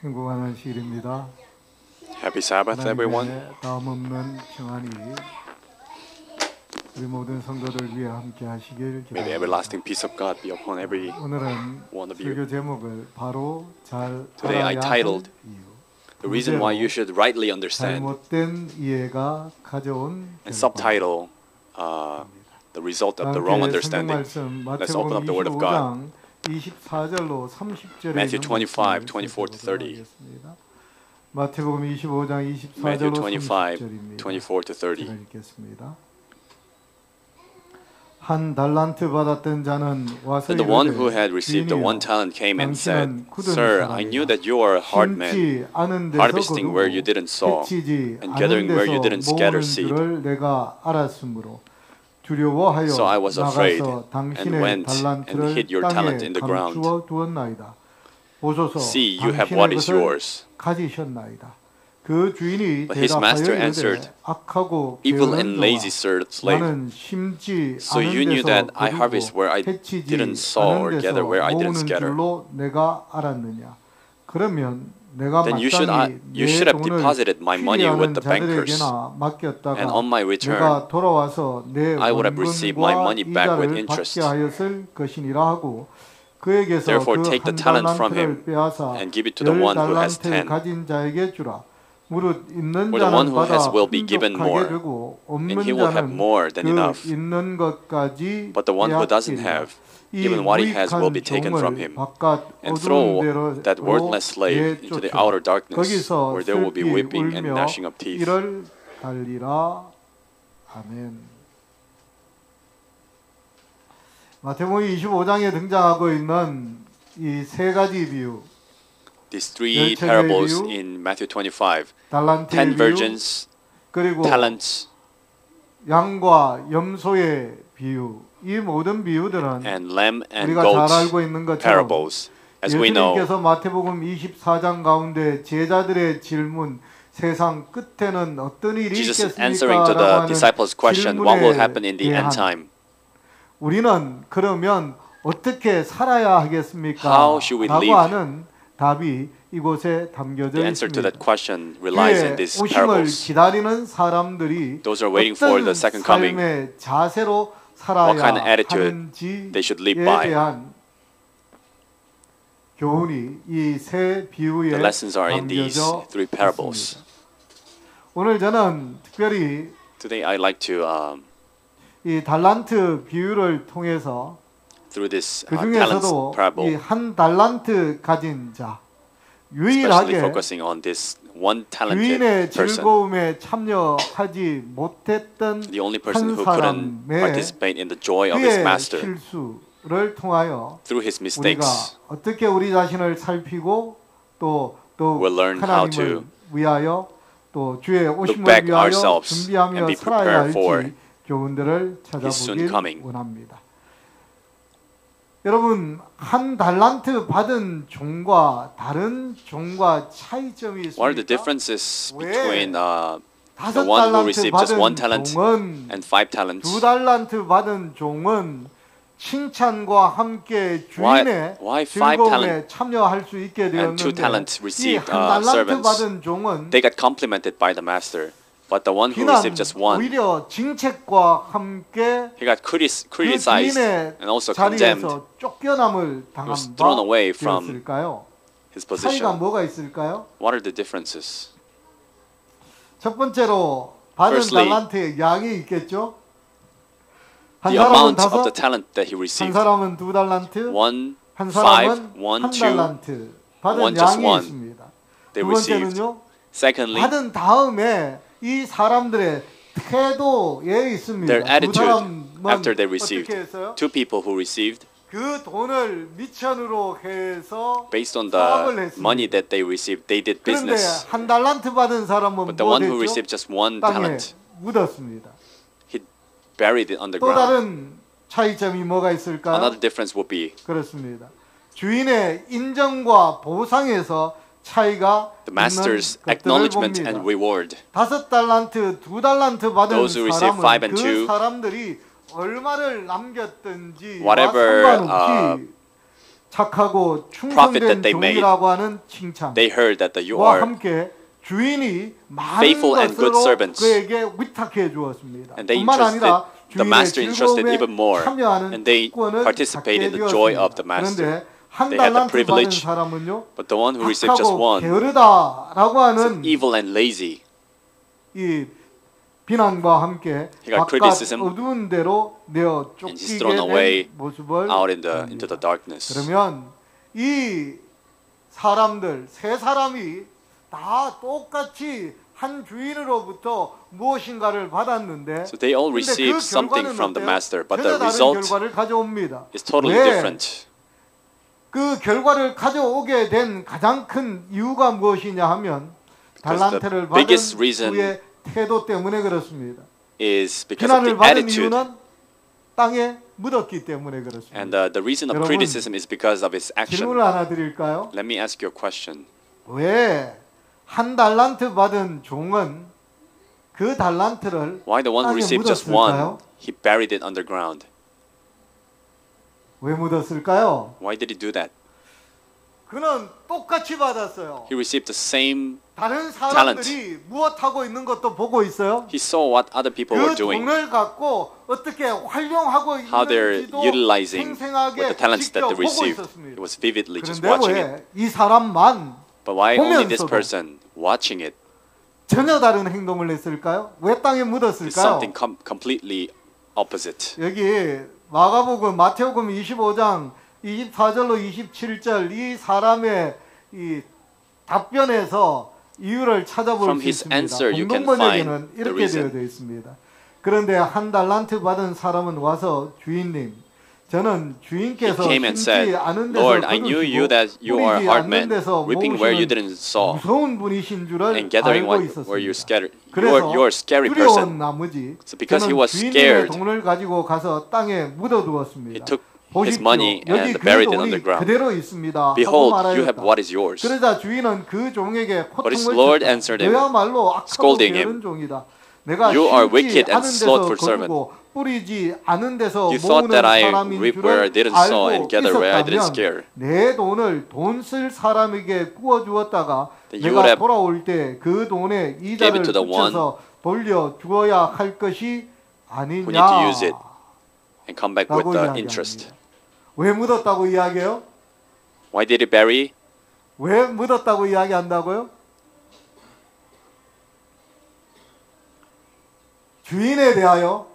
행복한 안식일입니다. Happy Sabbath, everyone. 하나님의 다음 없는 평안이 우리 모든 성도들 위해 함께 하시길 May the 기도합니다. everlasting peace of God be upon every 오늘은 one of you. 설교 제목을 바로 잘 Today I 알아야 할 titled 이유. The reason why you should rightly understand, 잘못된 이해가 가져온 and 결과. subtitle the result of the wrong understanding. Let's open up the Word of God. 24절로 30절에 Matthew 25, 24 to 30. 마태복음 25장 24절로 Matthew 25, 30절입니다. 24 to 30. 제가 읽겠습니다. 한 달란트 받았던 자는 와서 Then the one 이르되, who had received the one 주인이여, talent came and said, 당신은 굳은 Sir, I knew that you are a hard man, 심지 않은 데서 harvesting where you 거두고 didn't sow, 해치지 and 않은 gathering where you 데서 didn't scatter 모으는 seed. 줄을 내가 알았으므로 두려워하여 So I was afraid, 나가서 and 당신의 went and 달란트를 hid your talent in 땅에 the ground. 감추어 두었나이다. 보소서 See, you have what 당신의 is 것을 yours. 가지셨나이다. 그 주인이 But his master 대답하여 answered, 이르되 악하고 Evil 게으른 and 종아, lazy slave, 나는 심지 so 않은 you knew 데서 that I 거두고 harvest where I 해치지 didn't sow or 않은 gather 데서 where I didn't 모으는 scatter. 줄로 내가 알았느냐. 그러면 내가 Then you 마땅히 should 내 have 돈을 deposited my money with the bankers, 자들에게나 맡겼다가 and on my return, 내가 돌아와서 내 I would have received my 원금과 money back with 이자를 interest. 받게 하였을 것이니라 하고 그에게서 Therefore 그 take the 한 talent from 달란트를 him 빼앗아 and give it to the 열 one who has 달란트를 10. 가진 자에게 주라. 무릇 있는 For the one 자는 who 받아 has will be given 풍족하게 more, 되고 and 없는 he will have 자는 more than enough. 그 있는 것까지 But the one who doesn't 빼앗기리라. have, 이 even what he has will be 무익한 taken from 종을 him, 바깥 and 어두운 throw 데로 that worthless slave into the outer darkness, 거기서 where there will be 슬피 weeping and 울며 gnashing of teeth. 이를 달리라. 아멘. 마태복음 25장에 등장하고 있는 이 세 가지 비유, These three 열처녀의 parables 비유, in Matthew 25, 달란트의 10 비유, virgins, 그리고 talents, 양과 염소의 비유, 이 모든 비유들은 and lamb and 우리가 잘 goats 알고 있는 것처럼 parables. As we know, 예수님께서 마태복음 24장 가운데 제자들의 질문, 세상 끝에는 어떤 일이 Jesus 있겠습니까? answering to 라고 the 하는 disciples' question, what will happen in the 질문에 end 대한 time? 우리는 그러면 어떻게 살아야 하겠습니까? How should we 라고 live? 하는 답이 이곳에 담겨져 The answer to 있습니다. that question relies in these 오심을 parables. 기다리는 사람들이 Those are waiting for the second coming. 삶의 자세로 살아야 What kind of attitude 하는지에 they should live by. 대한 교훈이 이 세 비유에 The lessons are in these 담겨져 three parables. 있습니다. 오늘 저는 특별히 Today I'd like to, 이 달란트 비유를 통해서 through this 그 talents 중에서도 이 parable, 한 달란트 가진 자 especially 유일하게 focusing on this one talented 주인의 person, 즐거움에 참여하지 못했던 the only person 한 who couldn't 사람의 participate in the joy of his 그의 master 실수를 통하여 through his 우리가 mistakes. 어떻게 우리 자신을 살피고 또 We'll learn how 하나님을 to 위하여 또 주의 오심을 back 위하여 ourselves 준비하며 and be 살아야 prepared for 할지 교훈들을 soon 찾아보길 coming. 원합니다. 여러분 한 달란트 받은 종과 다른 종과 차이점이 What are the 있습니까? differences 왜 between the 다섯 one who 달란트 received just one 받은 talent 종은 and 5 talents? 두 달란트 받은 종은 칭찬과 함께 주인의 why five 즐거움에 talent 참여할 수 있게 and 2 되었는데 talents 이 received 한 달란트 servants? 받은 종은 They got complimented by the master, but the one who 비난 received just one, 오히려 징책과 함께 he got criticized 주인의 and also condemned. 자리에서 쫓겨남을 당한 was thrown 바 away from 되었을까요? His 차이가 position. 뭐가 있을까요? What are the differences? 첫 번째로 받은 Firstly, 달란트의 양이 있겠죠? 한 The 사람은 amount of 다섯, the talent that he 한 received. 사람은 두 달란트, One, 한 5, 사람은 one, 한 2. 달란트 받은 one just 양이 one. 있습니다. They 두 received. 번째는요. Secondly, 받은 다음에 이 사람들의 태도에 있습니다. their 두 attitude 사람은 after they received. 어떻게 했어요? 2 people who received, 그 돈을 미천으로 해서 based on 사업을 the 했습니다. money that they received, they did 그런데 business. 한 달란트 받은 사람은 But the 뭐 one who 됐죠? received just one 땅에 talent, 묻었습니다. he buried it 또 underground. 다른 차이점이 뭐가 있을까요? Another difference would be 그렇습니다. 주인의 인정과 보상에서 차이가 the master's 있는 것들을 acknowledgement 봅니다. and reward. 다섯 달란트, 두 달란트 받은 Those who receive 사람은 five and 그 two, 얼마를 남겼든지 whatever, 상관없이 착하고 profit 충성된 that they made, 종이라고 하는 칭찬. they heard that you 와 are 함께 주인이 많은 faithful and good 것으로 servants. 그에게 위탁해 주었습니다. And they 뿐만 entrusted 아니라 the 주인의 master entrusted 즐거움에 even more, 참여하는 and they 특권을 participate in 갖게 the joy of 되었습니다. the master. 그런데 한 They had the 달란트 받은 privilege, 사람은요, but the one who received just 악하고 one 게으르다라고 is 하는 evil and lazy. 이 비난과 함께 He got 바깥 criticism, 어두운 데로 내어 and he's 쫓기게 thrown away 된 모습을 out into the 봅니다. darkness. 그러면 이 사람들 세 사람이 다 똑같이 한 주인으로부터 무엇인가를 받았는데 So they all 근데 received 그 something 결과는 from the 어때요? master, but 전혀 the 다른 result 결과를 가져옵니다. is totally 왜? different. 그 결과를 가져오게 된 가장 큰 이유가 무엇이냐 하면 Because the 달란트를 받은 biggest reason 후의 태도 때문에 그렇습니다. is because of 비난을 the 받은 attitude, 이유는 땅에 묻었기 때문에 그렇습니다. and the reason of 여러분, criticism is because of his action. 질문을 하나 드릴까요? Let me ask you a question. 왜 한 달란트 받은 종은 그 달란트를 Why the one who 땅에 received just 묻었을까요? one, he buried it underground? 왜 묻었을까요? Why did he do that? 그는 똑같이 받았어요. He received the same. 다른 사람들이 무엇하고 있는 것도 보고 있어요. He saw what other people were 그 doing, 돈을 갖고 어떻게 활용하고 how they're 있는지도 utilizing with 생생하게 the talents that 직접 they 보고 received. 있었습니다. He was vividly just 그런데 watching it. 왜 이 사람만 But why only this 보면서도 person watching it 전혀 다른 행동을 했을까요? 왜 땅에 is 묻었을까요? something completely opposite? 여기 마가복음 마태복음 25장 24절로 27절 이 사람의 이 답변에서 이유를 찾아볼 From 수 his 있습니다. answer, you can 공동번역에는 find the 이렇게 reason. 되어 있습니다. 그런데 한 달란트 받은 사람은 와서 주인님, 저는 주인께서 He came and 심지 said, 않은 데서 Lord, I knew you that you are a 뿌리지 hard 않는 man, 데서 reaping where you 모으시는 didn't sow, 무서운 분이신 줄을 and gathering 알고 where you 있었습니다. scattered. 그래서 You are a scary 두려운 person. 나머지 So because he 저는 was 주인의 scared, 돈을 가지고 가서 땅에 묻어두었습니다. he took his 보십시오. money 여기 and 그 buried it 돈이 underground. 그대로 있습니다. Behold, 하고 you have 말하였다. what is yours. 그러자 주인은 그 종에게 But his 고통을 Lord 줬다. answered him, 너야말로 악하고 scolding 게으른 him, 종이다. 내가 You are 심지 wicked and 않은 데서 slothful servant. 거두고 뿌리지 않은 데서 You thought 모으는 that I 사람인 reap where I 줄을 didn't sow 알고 and gather where I didn't 있었다면 scare. 내 돈을 돈 쓸 사람에게 구워 주었다가 Then you 내가 would have 돌아올 때 그 돈에 gave 이자를 it to the 붙여서 돌려 주어야 할 것이 who need to 아니냐 use it and come back with 라고 the 이야기합니다. interest. 왜 묻었다고 이야기해요? Why did he bury? 왜 묻었다고 이야기한다고요? 주인에 대하여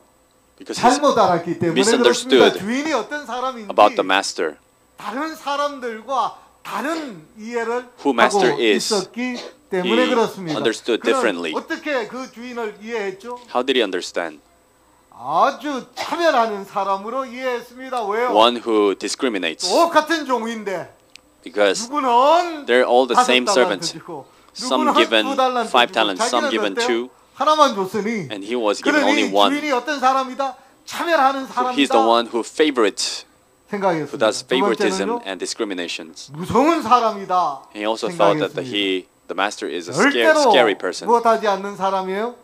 Because he's 잘못 알았기 때문에 misunderstood 그렇습니다. 주인이 어떤 사람인지 about the master. 다른 사람들과 다른 이해를 Who master 하고 is. 있었기 때문에 He 그렇습니다. understood 그는 differently. 어떻게 그 주인을 이해했죠? How did he understand? 아주 차별하는 사람으로 이해했습니다. 왜요? One who discriminates. 똑같은 종인데 Because 누구는 they're all the same 5달란트 servants. 주고 Some 누구는 given 2달란트 5 주고 talents, some 자기는 given 어때요? 2, 하나만 줬으니 and he was given only 그러니 one. 주인이 어떤 사람이다? 차별하는 So he's the 사람이다 one who favorites, who 생각했습니다. does 두 favoritism 번째는요, and discriminations. 무서운 사람이다 He also thought that 생각했습니다. the master is a 절대로 scary person. 무엇하지 않는 사람이에요.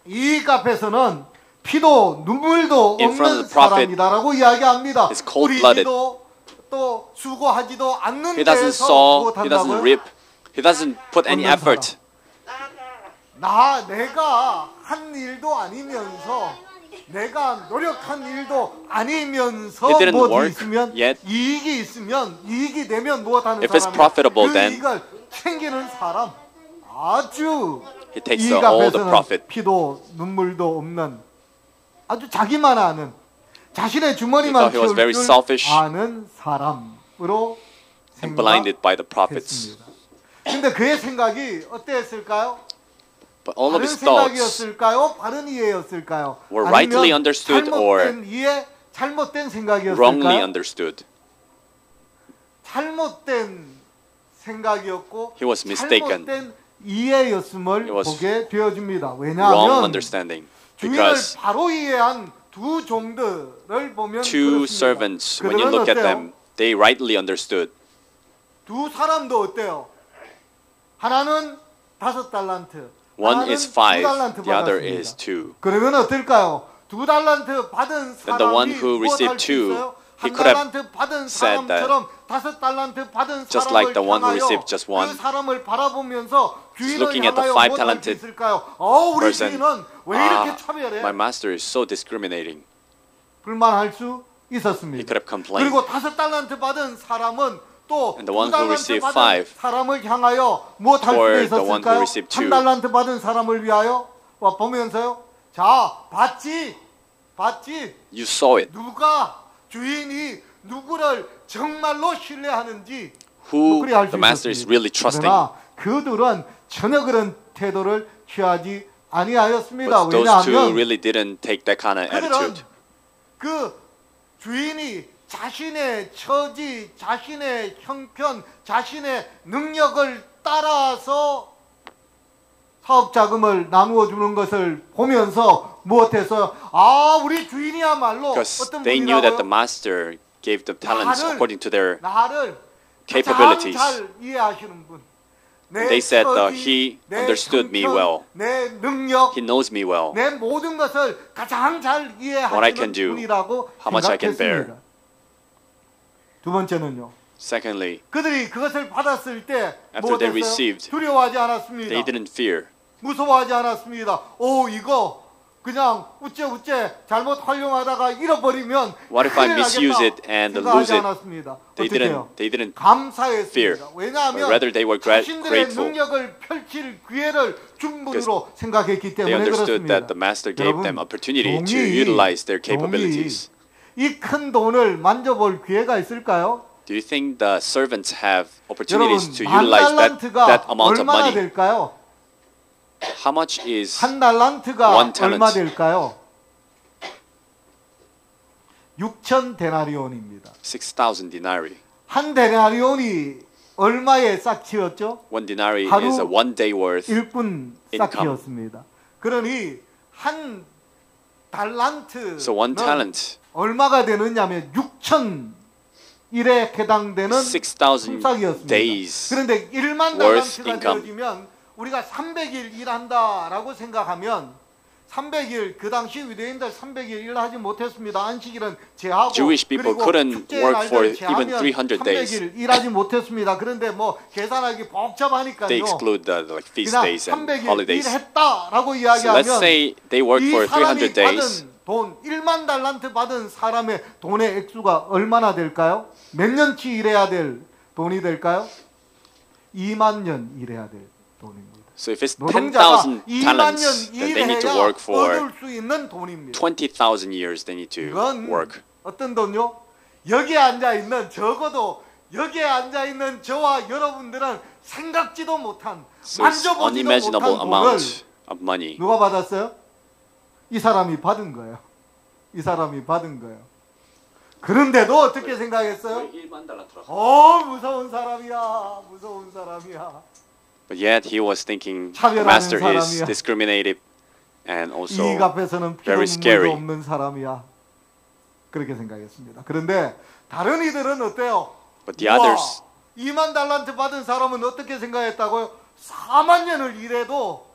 이 카페에서는 피도 눈물도 In front 없는 of the prophet, 사람이다라고 이야기합니다. is cold-blooded. 뿌리지도 또 수고하지도 않는 He doesn't 데서 sow, he doesn't 무엇한다고요? reap, he doesn't put any 없는 effort. 내가 한 일도 아니면서 내가 노력한 일도 아니면서 He didn't 무엇이 work 있으면 yet. 이익이 있으면 이익이 되면 무엇하는 If it's 사람 profitable, 그 then 이익을 챙기는 사람 아주 He takes 이 all the 앞에서는 profit. 피도 눈물도 없는 아주 자기만 아는 자신의 He 주머니만 thought he was very 채울 줄 selfish 아는 사람으로 and blinded by the prophets. 생각했습니다. 근데 그의 생각이 어땠을까요? But all of 바른 his thoughts 생각이었을까요? 바른 이해였을까요? were rightly 아니면 understood 잘못된 이해, 잘못된 wrongly 생각이었을까요? understood. 잘못된 생각이었고 He was mistaken. 잘못된 이해였음을 It was 보게 되어집니다. Wrong 왜냐하면 understanding. 주인을 Because 바로 이해한 두 종들을 보면 two 그렇습니다. servants, when you 그들은 look at 어때요? them, they rightly understood. 두 사람도 어때요? 하나는 5달란트, One 하나는 is 5, 2달란트 the other 받았습니다. is 2. 그러면 어떨까요? 2달란트 받은 Then the one 사람이 who 무엇 received 할수 two 있어요? He 한 could have 달란트 받은 said that 사람처럼 5달란트 받은 just 사람을 like the one who 향하여 received just one, 그 사람을 바라보면서 주인을 looking at the 향하여 five 못할 게 talented 있을까요? 우리 person, 주인은 왜 이렇게 차별해? my master is so discriminating. 불만할 수 He 있었습니다. could have complained. 그리고 5달란트 받은 사람은 또 And the one who 2달란트 received 받은 five, 사람을 향하여 무엇할 for 수도 the one who 있었을까요? received two. 1달란트 받은 사람을 위하여 보면서요. 자, 봤지? You saw it. 누가 주인이 누구를 정말로 신뢰하는지 Who 그리 알 수 the master is 있었습니다. really trusting. 그러나 그들은 전혀 그런 태도를 취하지 아니하였습니다. But those two 왜냐하면 really didn't take that kind of 그들은 attitude. 그 주인이 자신의 처지, 자신의 형편, 자신의 능력을 따라서 사업 자금을 나누어 주는 것을 보면서 무엇해서 우리 주인이야말로 Because 어떤 they knew that the 분이라고요? master gave them talents 나를- according to their 나를 capabilities. 가장 잘 이해하시는 분. 내 They said 처지, he 내 understood me 형편, well. 내 능력, He knows me well. 내 모든 것을 가장 잘 What I can 이해하시는 do, 분이라고 how much I can 생각했습니다. 두 번째는요. Secondly, 그들이 그것을 받았을 때 After they 무엇했어요? received, 두려워하지 않았습니다. they didn't fear. 무서워하지 않았습니다. 이거 그냥 우째 잘못 활용하다가 잃어버리면 What if I 큰일 misuse 나겠다 it and 생각하지 lose it? 않았습니다. They 어떻게요? didn't fear. 감사했습니다. 왜냐하면 But rather they were 자신들의 grateful. 능력을 펼칠 기회를 준 분으로 생각했기 They 때문에 understood 그렇습니다. that the master gave them 여러분, opportunity to utilize their capabilities. 이 큰 돈을 만져볼 기회가 있을까요? Do you think the servants have 여러분, opportunities to 만 utilize that 달란트가 amount of 얼마나 money? 될까요? How much is 한 달란트가 one talent? 얼마 될까요? 6천 데나리온입니다. 6,000 denarii? 한 데나리온이 얼마의 싹치였죠? One denarii 하루 is a one day worth. 1분 싹치였습니다. 그러니 한 달란트는 So one talent, 얼마가 되느냐면 6천 일에 해당되는 6,000 품삯이었습니다. days. 그런데 1만 worth 달란트가 income. 되어지면 우리가 300일 일한다라고 생각하면 300일 그 당시 유대인들 300일 일하지 못했습니다. 안식일은 제하고 Jewish people 그리고 couldn't 축제의 work for 날들 제하면 even 300 days. 300일 일하지 못했습니다. 그런데 뭐 계산하기 복잡하니까요. They exclude the like feast 그냥 days and 300일 holidays. 일했다라고 So 이야기하면 let's say they worked 이 for 사람이 300 days. 받은 돈 1만 달란트 받은 사람의 돈의 액수가 얼마나 될까요? 몇 년치 일해야 될 돈이 될까요? 2만 년 일해야 될 돈입니다. So if it's 노동자가 10,000 2만 년 talents, then they need to 일해야 work for 얻을 수 있는 돈입니다. 20,000 years. They need to 이건 work. 어떤 돈요? 여기에 앉아 있는 적어도 여기에 앉아 있는 저와 여러분들은 생각지도 못한 So it's 만져보지도 unimaginable 못한 돈을 amount of money. 누가 받았어요? 이 사람이 받은 거예요. 이 사람이 받은 거예요. 그런데도 어떻게 생각했어요? 무서운 사람이야. 무서운 사람이야. But yet he was thinking the 차별하는 master is 사람이야. discriminative and also 이익 앞에서는 피도 very 눈물도 scary. 없는 사람이야. 그렇게 생각했습니다. 그런데 다른 이들은 어때요? But the others, 2만 달란트 받은 사람은 어떻게 생각했다고요? 4만 년을 일해도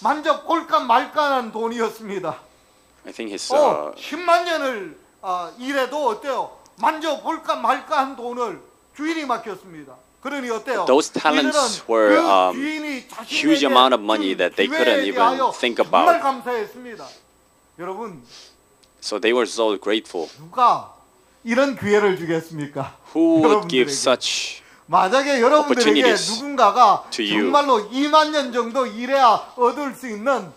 만져 볼까 말까한 돈이었습니다. I think his 10만 년을 일해도 어때요? 만져 볼까 말까한 돈을 주인이 맡겼습니다. 그러니 어때요? those talents were huge amount of money that they couldn't even think 정말 about. 감사했습니다. 여러분, So they were so grateful. 누가 이런 기회를 주겠습니까? Who would 여러분들에게. give such 만약에 여러분들에게 opportunities 누군가가 to you? 정말로 2만 년 정도 일해야 얻을 수 있는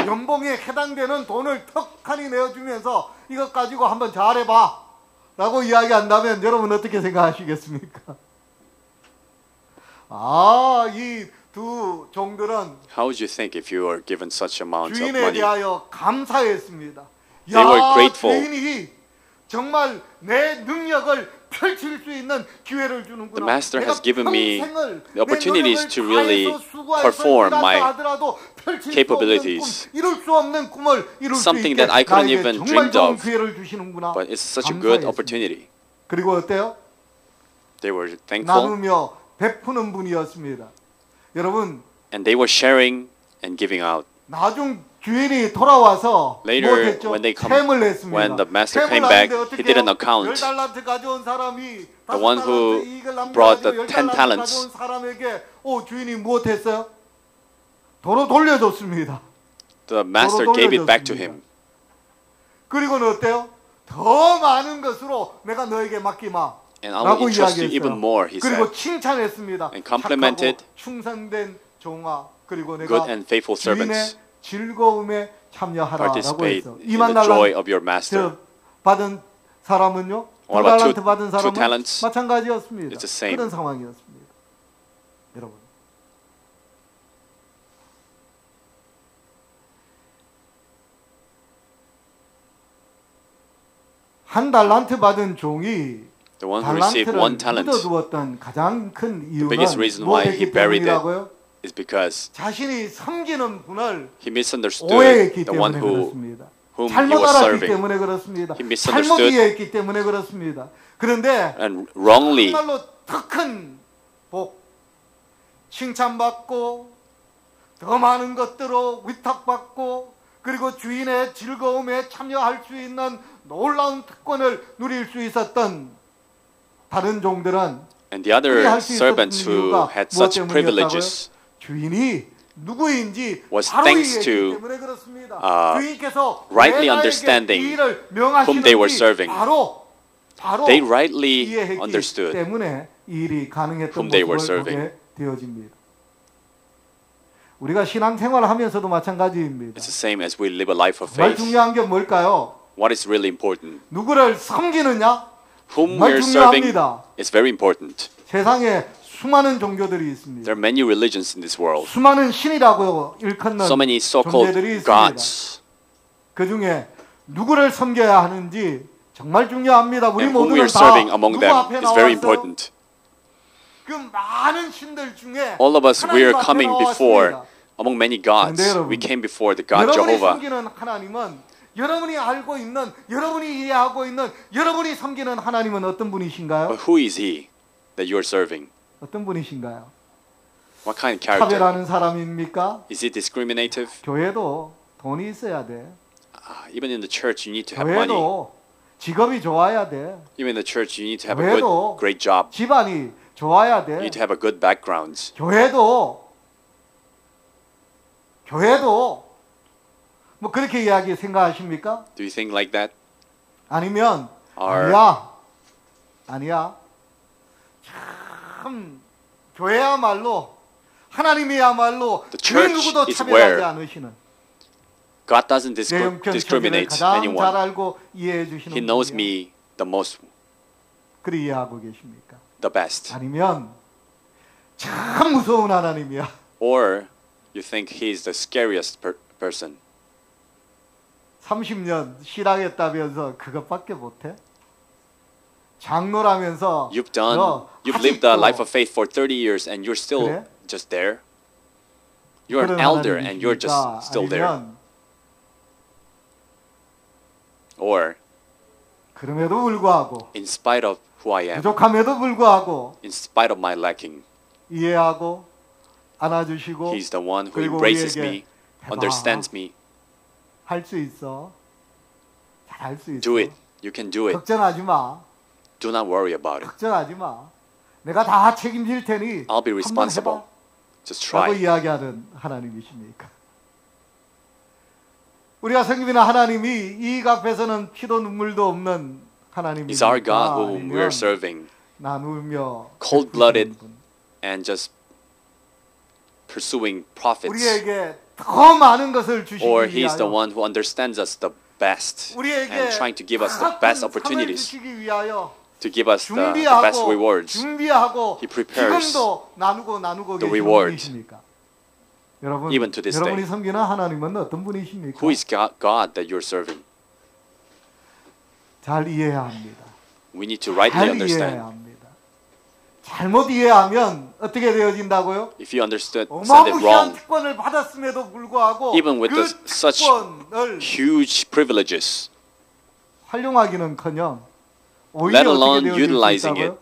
연봉에 해당되는 돈을 턱하니 내어주면서 이것 가지고 한번 잘해봐 라고 이야기한다면 여러분 어떻게 생각하시겠습니까? 이 두 종들은 How would you think if you were given such amount of 주인에 money? 대하여 감사했습니다. They were grateful. 주인이 정말 내 능력을 펼칠 수 있는 기회를 주는구나. The master has given me 평생을 the opportunities 내 to 노력을 really 다해서 수고해서 perform 일한다 my 하더라도 펼칠 capabilities. 수 없는 꿈, 이룰 수 없는 꿈을 이룰 수 Something 있게 that I couldn't 나에게 even 정말 dreamed 좋은 of. 기회를 주시는구나. But it's such a good 감사했습니다. opportunity. 그리고 어때요? They were thankful 나누며 베푸는 분이었습니다. 여러분, and they were sharing and giving out. 나중 주인이 돌아와서 Later, 못했죠? when they come, 셈을 냈습니다. when the master 셈을 came back, 하는데 어떻게 he didn't 해요? account. 10달란트 가져온 사람이 The one who 5달란트 이익을 brought the 남겨가지고 10 10달란트 talents. 가져온 사람에게 주인이 무엇했어요? 도로 돌려줬습니다. The master gave it back to him. 그리고는 어때요? 더 많은 것으로 내가 너에게 맡기마. And I will 라고 entrust you 이야기했어요. even more, he 그리고 said. 칭찬했습니다. And complimented 착하고 충성된 종아. 그리고 내가 good and faithful 주인의 servants. 즐거움에 참여하라라고 Participate 했어. in the joy of your master. 받은 사람은요? What about 2달란트 받은 two 사람은 talents? 마찬가지였습니다. It's the same. 그런 상황이었습니다. 여러분. 한 달란트 받은 종이 The one who received one 달란트를 talent, 묻어두었던 가장 큰 the biggest 이유는 reason why he 무엇이기 buried it 때문이라고요? is because 자신이 섬기는 분을 he misunderstood 오해했기 the one 때문에 그렇습니다. whom he 잘못 was 알았기 serving 때문에 그렇습니다. He 잘못 misunderstood. 이해했기 때문에 그렇습니다. 그런데 and wrongly 정말로 더 큰 복, 칭찬받고 더 많은 것들로 위탁받고 그리고 주인의 즐거움에 참여할 수 있는 놀라운 특권을 누릴 수 있었던 다른 종들은 and the other 그리 할 수 servants 있었던 who 이유가 had 무엇 such 때문이었다고요? privileges 주인이 누구인지 was 바로 thanks 이해했기 to, 때문에 그렇습니다. rightly 주인께서 왜 나에게 understanding 이 일을 whom they were 명하시는지 serving. 바로 they rightly 이해했기 understood 때문에 이 일이 가능했던 whom they were 모습을 serving. 보게 되어집니다. 우리가 신앙생활을 하면서도 마찬가지입니다. It's the same as we live a life of 정말 faith. 중요한 게 뭘까요? What is really important? 누구를 섬기느냐? Whom 정말 we're serving 중요합니다. is very important. 세상에 수많은 종교들이 있습니다. There are many religions in this world. 수많은 신이라고 일컫는 So many so-called 존재들이 있습니다. gods. 그 중에 누구를 섬겨야 하는지 정말 중요합니다. 우리 And whom we 모두는 are 다 serving among 누구 them 앞에 is very 나왔어요? important. 그 많은 신들 중에 All of us, we are 하나님 앞에 coming before, 나왔습니다. among many gods, 그런데 여러분, we came before the God 여러분이 Jehovah. 섬기는 하나님은 여러분이 알고 있는, 여러분이 이해하고 있는, 여러분이 섬기는 하나님은 어떤 분이신가요? But who is he that you are serving? 어떤 분이신가요? What kind of character? 차별하는 사람입니까? Is he discriminative? 교회도 돈이 있어야 돼. Even in the church, you need to have money. 교회도 직업이 좋아야 돼. Even in the church, you need to have a good, 교회도 great job. 집안이 좋아야 You 돼. need to have a good background. 교회도 뭐 그렇게 이야기 생각하십니까? Do you think like that? 아니면 Or- 아니야. 참 교회야말로 하나님이야말로 The 그 church 누구도 is 차별하지 where 않으시는 God doesn't 내 형편 처지를 discriminate 가장 잘 anyone. 알고 이해해 주시는 He knows 분이야. me the most, 그리 이해하고 계십니까? the best. 아니면 참 무서운 하나님이야. Or you think he is the scariest person. 30년 신앙했다면서 그것밖에 못해? 장로라면서 You've lived a life of faith for 30 years and you're still 그래? just there. You're an elder and you're just still there. Or 그럼에도 불구하고 in spite of who I am, 부족함에도 불구하고 in spite of my lacking, 이해하고 안아주시고 he's the one who 그리고 embraces 우리에게 me, understands me. 할 수 있어. 잘 할 수 있어. Do it. You can do it. 걱정하지 마. Do not worry about it. 걱정하지 마. 내가 다 책임질 테니 I'll be 한번 responsible. 해봐. Just 라고 try. 이야기하는 하나님이십니까? 우리가 섬기는 하나님이 이익 앞에서는 피도 눈물도 없는 하나님입니까? Is our God whom we are 아니면 serving 나누며 cold-blooded 베푸시는 분? and just pursuing profits? 우리에게 더 많은 것을 주시기 Or he's the 위하여 one who understands us the best 우리에게 and trying to give us the 큰 best 상을 opportunities, 주시기 위하여 to give us the best rewards. 준비하고 He prepares 지금도 나누고 the 계시는 reward. 분이십니까? 여러분, Even to this 여러분이 day. 섬기는 하나님은 어떤 분이십니까? Who is God that you're serving? 잘 이해해야 합니다. We need to rightly 잘 understand. 이해해야 합니다. 잘못 이해하면 어떻게 되어진다고요? If you understood it 어마무시한 wrong, 특권을 받았음에도 불구하고 even with 그 such 특권을 huge privileges, 활용하기는커녕 let 오히려 alone 어떻게 되어질 수 utilizing 있다고요?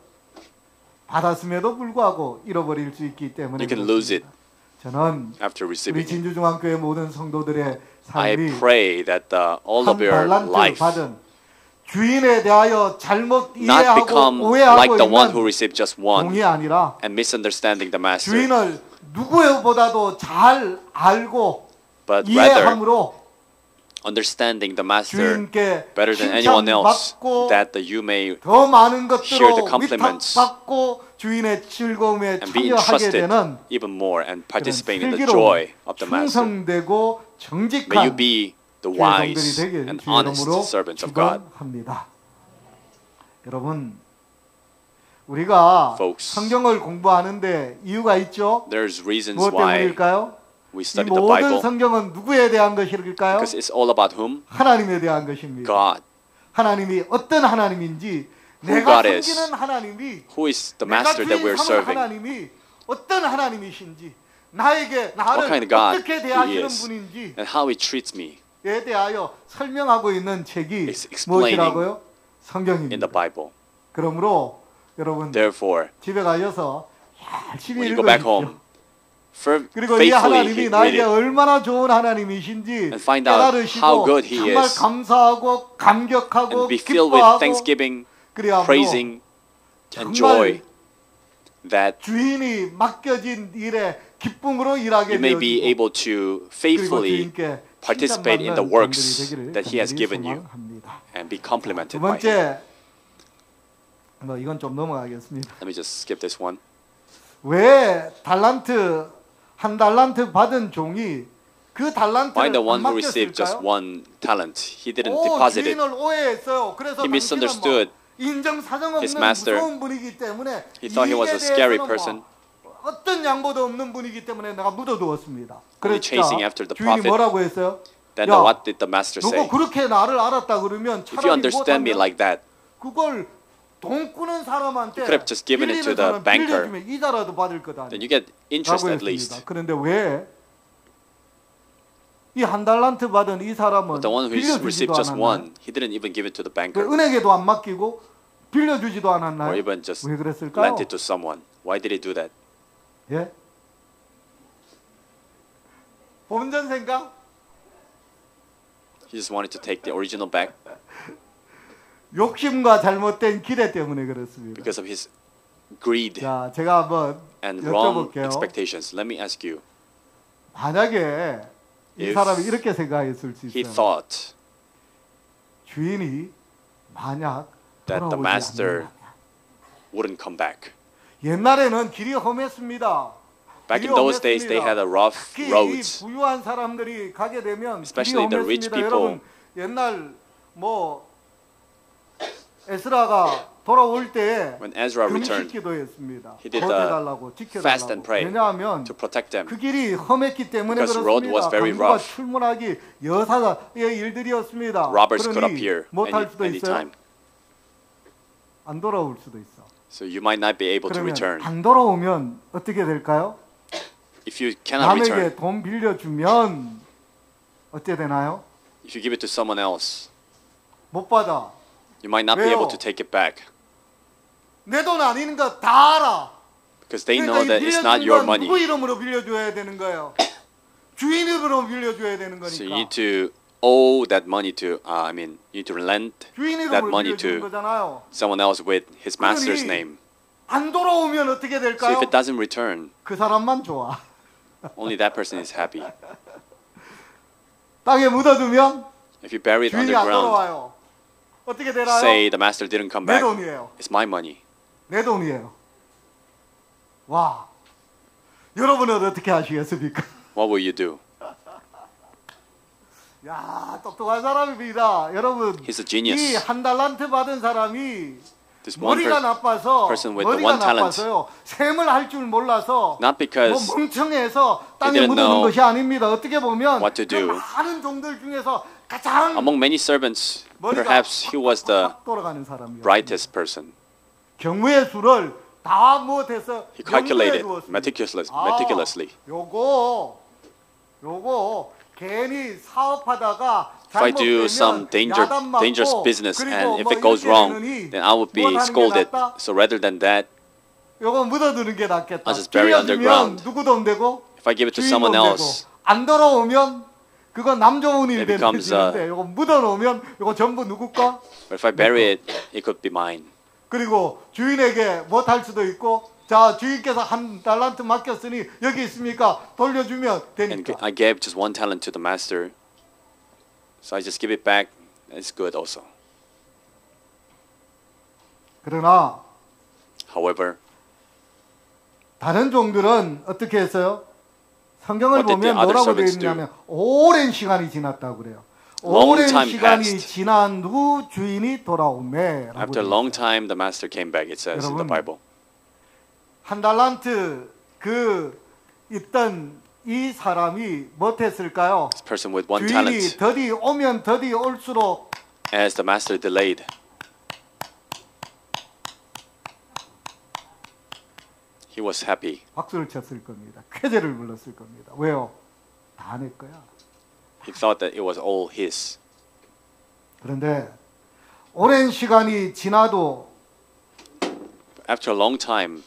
받았음에도 불구하고 잃어버릴 수 있기 때문에 you can 그렇습니다. lose it 저는 after 우리 receiving it. 진주중앙교회 모든 성도들의 I 삶이 pray that all of 한 your 달란트 life 받은 주인에 대하여 잘못 not 이해하고 become 오해하고 like the one who 있는 received just one 종이 아니라 and misunderstanding the master, 주인을 누구보다도 잘 알고 but rather 이해함으로 understanding the master 주인께 better than anyone else, 칭찬받고 that you may 더 많은 share the 것들로 compliments 위탁받고 주인의 즐거움에 and be 참여하게 entrusted 되는 even more and 그런 participate in the joy of the master. 충성되고 May you 정직한 be the 종들이 wise 되길 and 주의 honest 이름으로 servants of God. 축원합니다. 여러분, 우리가 Folks, 성경을 공부하는데 이유가 있죠? there's reasons 무엇 why 때문일까요? we 이 study the 모든 Bible, 성경은 누구에 대한 것일까요? because it's all about whom? 하나님에 대한 것입니다. God. 하나님이 어떤 하나님인지, Who 내가 God is. 섬기는 하나님이, Who is the 내가 master that 주인 we're 삼은 serving? 하나님이 어떤 하나님이신지, 나에게 What 나를 kind of God 어떻게 He 대하시는 is 분인지에 and how He treats me 대하여 설명하고 있는 책이 is explaining 무엇이라고요? in the 성경입니다. Bible. 그러므로 여러분 Therefore, 집에 가셔서 열심히 when you go back 읽어주십시오. home, 그리고 이 faithfully 하나님이 read 나에게 it 얼마나 좋은 하나님이신지 and find out 깨달으시고 how good He 정말 is 감사하고 감격하고 and be filled with 기뻐하고 thanksgiving, 그래야므로 praising, and 정말 joy, that 주인이 맡겨진 일에 기쁨으로 일하게 you may be 되어지고 able to 그리고 faithfully 주인께 participate in the 칭찬받는 works 종들이 되기를 that He has 간절히 given you 소망합니다. and be 두 complimented by Him. 번째, 이건 좀 넘어가겠습니다. Let me just skip this one. 왜 한 달란트 받은 종이 그 Why 달란트를 the 안 one who received just 맡겼을까요? one talent? He didn't 오, deposit it. 주인을 오해했어요. 그래서 He 당신은 misunderstood 인정사정 his 없는 master. 무서운 분이기 때문에 He thought he was a scary 이익에 person. 대해서는 어떤 양보도 없는 분이기 때문에 내가 묻어두었습니다. Only 그러니까 chasing after the 주인이 prophet. 뭐라고 했어요? Then 야, what did the master 너가 say? 그렇게 나를 알았다 그러면 If you 차라리 understand me 못하면 like that, 그걸 돈 꾸는 사람한테 You could have just given it to 빌리는 the 사람 banker. 빌려주면 이자라도 받을 거다. then you get interest 라고 at least. 했습니다. 그런데 왜 이 한 달란트 받은 이 사람은 But the one who 빌려주지도 received just 않았나요? one, he didn't even give it to the 왜 banker 은행에도 안 맡기고 빌려주지도 or 않았나요? even just 왜 그랬을까요? lent it to someone. Why did he do that? 예? 본전 생각? He just wanted to take the original back 욕심과 잘못된 기대 때문에 그렇습니다. because of his greed 자, 제가 한번 and wrong 여쭤볼게요. expectations. Let me ask you, 만약에 이 If 사람이 이렇게 생각했을 수 he 있어요. thought 주인이 만약 that the 돌아오지 master 않는다면. wouldn't come back. 옛날에는 길이 험했습니다. Back in 길이 those days, they had a rough 특히 이 roads. 부유한 사람들이 가게 되면 Especially 길이 the rich 험했습니다. people. 여러분 옛날 뭐 에스라가 돌아올 때 When Ezra 금식 returned, 기도했습니다. he did 버텨달라고 fast and 지켜달라고. pray 왜냐하면 to protect them. 그 길이 험했기 때문에 Because road was 그렇습니다. very 강도가 rough. 출몰하기 여사의 일들이었습니다. Robbers could 그러니 appear 못할 수도 있어요. anytime. 안 돌아올 수도 있어. So you might not be able to 그러면 return. 안 돌아오면 어떻게 될까요? If you cannot return, 남에게 돈 빌려주면 어떻게 되나요? if you give it to someone else, 못 받아. you might not be 왜요? able to take it back 내 돈 아닌 거 다 알아. because they 그러니까 know 이 that it's 빌려준 not your 건 money. 누구 이름으로 빌려줘야 되는 거예요? 주인 이름으로 빌려줘야 되는 So you 거니까. need to owe that money to, you need to lend 주인 that 이름으로 money 빌려주는 to 거잖아요. someone else with his master's 그러니 name. 안 돌아오면 어떻게 So 될까요? if it doesn't return, 그 사람만 좋아. only that person is happy. 땅에 묻어두면 If you bury it 주인이 안 underground, 돌아와요. 어떻게 되나요? say the master didn't come 내 back, 돈이에요. it's my money. 내 돈이에요. 와, 여러분은 어떻게 하시겠습니까? What will you do? 야, 똑똑한 사람입니다. 여러분, He's a genius. 이 한 달란트 받은 사람이 This one 머리가 나빠서 person with the 머리가 one talent. 나빠서요. 셈을 할 줄 몰라서 Not because 뭐 멍청해서 땅에 didn't 묻어둔 know 것이 아닙니다. 어떻게 보면 what to 그 do. 많은 종들 중에서 가장 among many servants, perhaps he was the 확 돌아가는 사람이요. brightest person. 경무의 수를 다 못해서 He calculated 염두에 두었습니다. meticulously. 요거 괜히 사업하다가 If I do some dangerous business and if it goes wrong, then I would be scolded. So rather than that, 요거 묻어두는 게 낫겠다. I'll just bury 빌려주면 underground. 누구 돈 되고 if I give it to 주인 someone 돈 else, 되고 안 돌아오면 그거 남 좋은 일 It 되는 becomes, 일인데 이거 묻어놓으면 이거 전부 누구 거? But if I bury it, it could be mine. 그리고 주인에게 못할 수도 있고 자 주인께서 한 달란트 맡겼으니 여기 있습니까? 돌려주면 And 되니까. I gave just 1 talent to the master, so I just give it back. It's good also. 그러나 However, 다른 종들은 어떻게 했어요? 성경을 What did the 보면 other 뭐라고 되어 servants do? 있냐면 오랜 시간이 지났다고 그래요. Long 오랜 time 시간이 passed. 지난 후 주인이 돌아오매. after a long time, the master came back. It says in the 여러분, Bible. 한 달란트 그 있던 이 사람이 못했을까요? This person with 1 주인이 talent, 더디 오면 더디 올수록 as the master delayed, he was happy. 박수를 쳤을 겁니다. 쾌재를 불렀을 겁니다. 왜요? 다 내 거야. He thought that it was all his. 그런데 오랜 시간이 지나도 After a long time,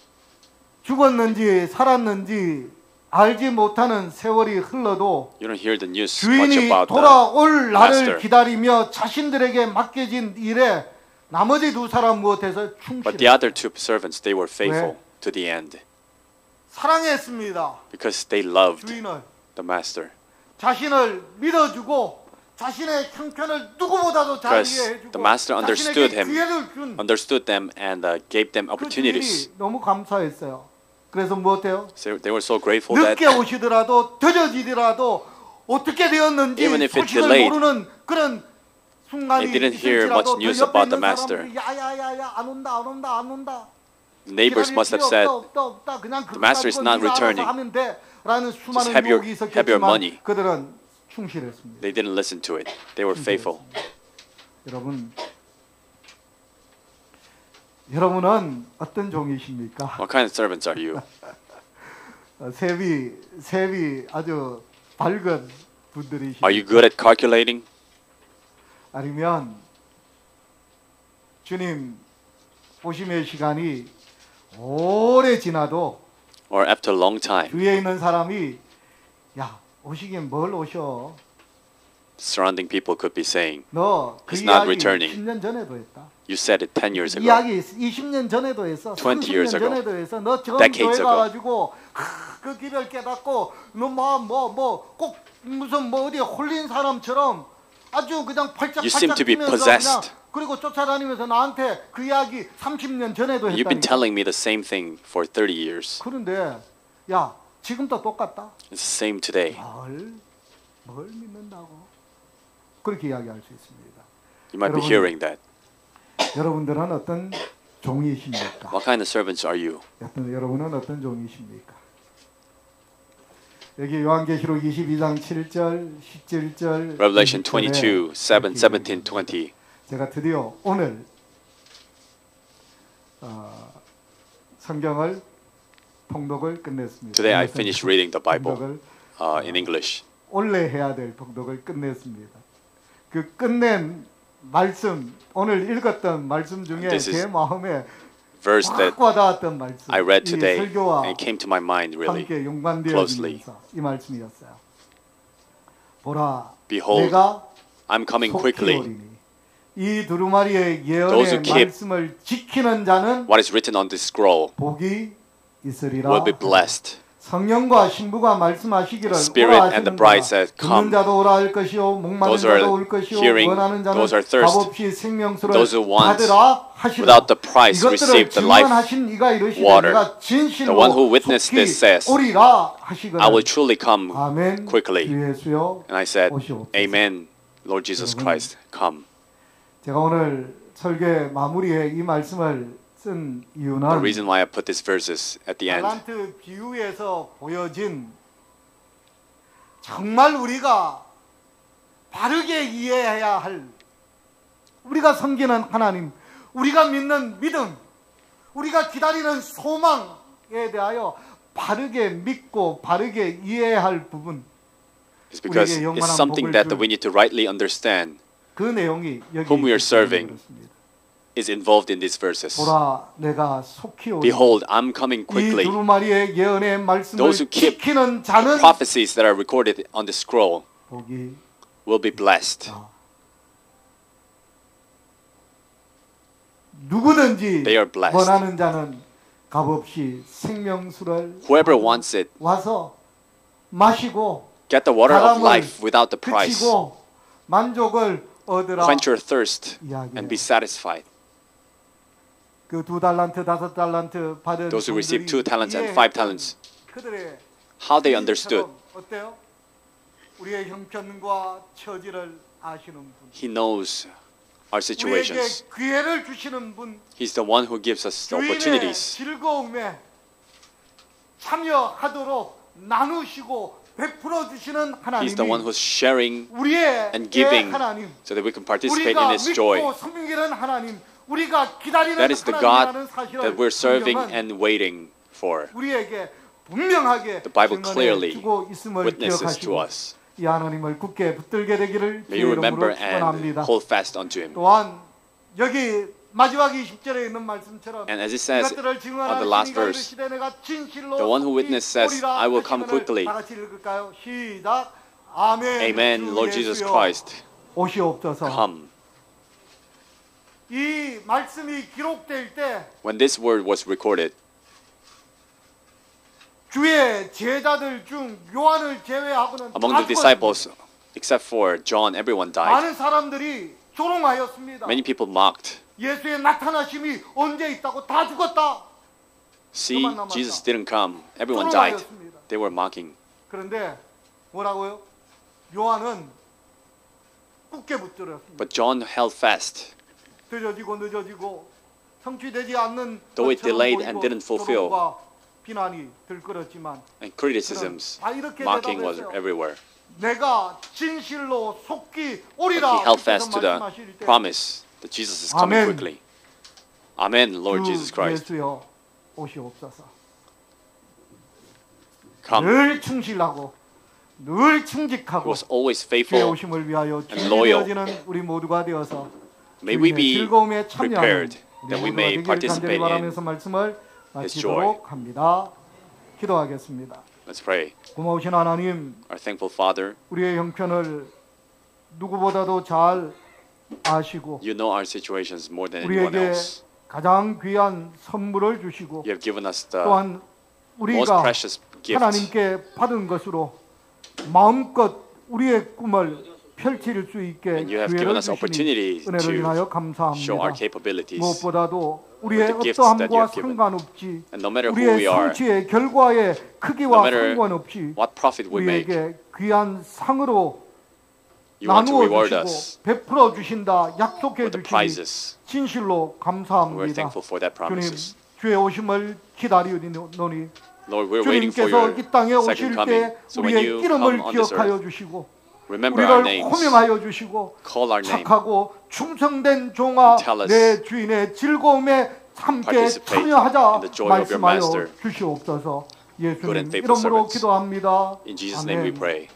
죽었는지 살았는지 알지 못하는 세월이 흘러도 you don't hear the news much 주인이 about 돌아올 날을 master. 기다리며 자신들에게 맡겨진 일에 나머지 두 사람 무엇해서 But the 충실했어요. other 2 servants, they were faithful to the end 사랑했습니다. because they loved 주인을 the master. 자신을 믿어주고 자신의 형편을 누구보다도 잘 Because 이해해주고 the master understood 자신에게 him, 기회를 준 understood them, and gave them 그 opportunities. 주인이 너무 감사했어요. 그래서 무엇해요? So they were so grateful that 늦게 오시더라도 늦어지더라도 어떻게 되었는지 Even if it 소식을 delayed, 모르는 그런 순간이 they didn't hear much 있을지라도 news 그 옆에 about the 있는 master. 사람들이 야야야야 안 온다 안 온다 안 온다. the neighbors must have said, 없다. 그냥 "The master is not returning. 하면 돼라는 수많은 have your- 유혹이 have your 있었겠지만 money." 그들은 충실했습니다. they didn't listen to it. They were faithful. 여러분은 어떤 종이십니까? What kind of servants are you? 세비 아주 밝은 분들이십니까? Are you good at calculating? 아니면 주님 오심의 시간이 오래 지나도 Or after a long time, 주위에 있는 사람이 야 오시긴 뭘 오셔? surrounding people could be saying, 너 그 He's not 이야기 returning. 10년 전에도 했다. you said it 10 years ago. 이야기 20년 전에도 했어. 20 years 30년 ago. 전에도 했어. 너 처음 Decades 교회 ago. 가가지고 그 길을 깨닫고 너 뭐 꼭 무슨 뭐 어디에 홀린 사람처럼 아주 그냥 You seem 팔짝팔짝 to be 뛰면서 possessed. 그냥 그리고 쫓아다니면서 나한테 그 이야기 30년 전에도 You've been 했다니까. telling me the same thing for 30 years. 그런데 야 지금도 똑같다. It's the same today. 뭘 믿는다고? 그렇게 이야기할 수 있습니다. You might be 여러분, hearing that. 여러분들은 어떤 종이십니까? What kind of servants are you? 여러분은 어떤 종이십니까? 여기 요한계시록 22장 7절, 17절, Revelation 22, 7, 17, 20. 제가 드디어 오늘 성경을 통독을 끝냈습니다. Today I finished reading the Bible 통독을 in English. 원래 해야 될 통독을 끝냈습니다. 그 끝낸 말씀, 오늘 읽었던 말씀 중에 This is 제 마음에 Verse that 확 와닿았던 말씀, I read 이 today 설교와 and it came to my mind really 함께 closely. 연관되어지면서 이 말씀이었어요. 보라, Behold, 내가 I'm coming 속히 quickly. 오리니 이 두루마리의 Those 예언의 who keep 말씀을 지키는 자는 What is written on this scroll 복이 있으리라. will be blessed. 성령과 신부가 말씀하시기를 Spirit 오라 and the 하시는 bride 자가 said, 듣는 "Come." 자도 오라 할 것이요 목마른 Those who are 자도 올 것이요 hearing, 원하는 자는 those who are thirst, 값없이 생명수를 those who want 받으라 하시라. without the price 이것들을 receive the life 증언하신 이가 이르시되 water. 내가 진실로 The one who witnessed 속히 this says, 오리라 하시거늘. I will truly come 아멘. quickly. 주 예수여 And I said, 오시옵소서. Amen, Lord Jesus Christ, come. 제가 오늘 설교의 마무리에 이 말씀을 쓴 이유는 The reason why I put these verses at the end 달란트 비유에서 보여진 정말 우리가 바르게 이해해야 할 우리가 섬기는 하나님, 우리가 믿는 믿음, 우리가 기다리는 소망에 대하여 바르게 믿고 바르게 이해해야 할 부분, is because 우리에게 it's 영원한 something 복을 that 줄 we need to rightly understand 그 내용이 여기 whom we are 있기 serving. 때문에 그렇습니다. is involved in these verses. 보라, 내가 속히 오리. Behold, I'm coming 이 quickly. 두루마리의 예언의 말씀을 Those who keep 지키는 자는 prophecies that are recorded on the scroll 복이 will be blessed. 누구든지 They are blessed. 원하는 자는 값없이 생명수를 Whoever wants it, 와서 마시고 get the water of 바람을 life without the price. 그치고 만족을 얻으라. Quench your thirst 이야기해요. and be satisfied. 그 2달란트, 5달란트 받은 Those who receive 2 talents and 5 이해했던 talents, 그들의 how they understood. 어때요? 우리의 형편과 처지를 아시는 분. He knows our 우리에게 situations. 기회를 주시는 분. He's the one who gives us the 주인의 opportunities. 즐거움에 참여하도록 나누시고 베풀어 주시는 He's the one 하나님이 who's sharing 우리의 and giving 하나님, so that we can participate in 우리가 His joy. 믿고 섬기는 하나님, 우리가 기다리는 That is the 하나님이라는 God 사실을 that we're serving 성경은 and waiting for. 우리에게 분명하게 The Bible 증언해 clearly 주고 있음을 witnesses to 기억하시고 us. 이 하나님을 굳게 붙들게 되기를 May 주의 you remember 이름으로 and 축원합니다. hold fast unto Him. 또한 여기 마지막 20절에 있는 말씀처럼 And as it says 이것들을 on 증언하는 the last 이가 verse, 이르시되 내가 진실로 the one who witnessed says, 오리라 I will come 하시면을 quickly. 다 같이 읽을까요? 시작. 아멘. Amen, 주 Lord Jesus 예수여, Christ, 오시옵소서. come. 이 말씀이 기록될 때 When this word was recorded, 주의 제자들 중 요한을 제외하고는 among 다 the disciples, except for John, everyone died. 많은 사람들이 조롱하였습니다. Many people mocked. 예수의 나타나심이 언제 있다고 다 죽었다. See, Jesus didn't come. Everyone died. They were mocking. 그런데 뭐라고요? 요한은 굳게 붙들었습니다. But John held fast. 늦어지고 성취되지 않는 Though it 것처럼 delayed 보이고 and didn't fulfill. 조롱과 비난이 들끓었지만 And criticisms, 다 이렇게 mocking was 대답했어요. everywhere. 내가 진실로 속기 But 오리라. he held fast to the 말씀하실 때 promise that Jesus is coming Amen. quickly. Amen, Lord Jesus Christ. 예수여 오시옵소서. Come. 늘 충실하고 늘 He 충직하고 was always 주의 faithful. 오심을 위하여 and loyal. 준비되어지는 우리 모두가 되어서 May we 주인의 be 즐거움에 참여하는 prepared 우리 that we 모두가 may 되길 간절히 participate 바라면서 in 말씀을 His joy. 마치도록 합니다. 기도하겠습니다. Let's pray. 고마우신 하나님, Our thankful Father, 우리의 형편을 누구보다도 잘 아시고 you know our situations more than anyone 우리에게 else. 가장 귀한 선물을 주시고 You have given us the 또한 most 우리가 precious gift. 하나님께 받은 것으로 마음껏 우리의 꿈을 펼칠 수 있게 And you have given 기회를 us 주시니 opportunity 은혜를 인하여 to show our 감사합니다. capabilities. 무엇보다도 우리의 with the gifts that you 어떠함과 have given. 상관없이 And no matter who 우리의 we are, 성취의 결과의 no 크기와 matter 상관없이 what profit we make, 우리에게 귀한 상으로 you want to 나누어 reward 주시고 us 베풀어 주신다 약속해 for the 주시니 prizes. 진실로 We're 감사합니다. thankful for that 주님, promises. 주의 오심을 기다리오니 Lord, we're waiting for 주님께서 your 이 땅에 second 오실 coming. 때 So when 우리의 you 이름을 come on this 기억하여 earth, 주시고 remember our 우리를 names, 호명하여 주시고 call our name, 착하고 충성된 종아 Tell us 내 주인의 즐거움에 함께 participate 참여하자 in the joy of your 말씀하여 master. 주시옵소서. Good 예수님 and faithful 이름으로 servants. 기도합니다. In Jesus' name we 아멘. pray.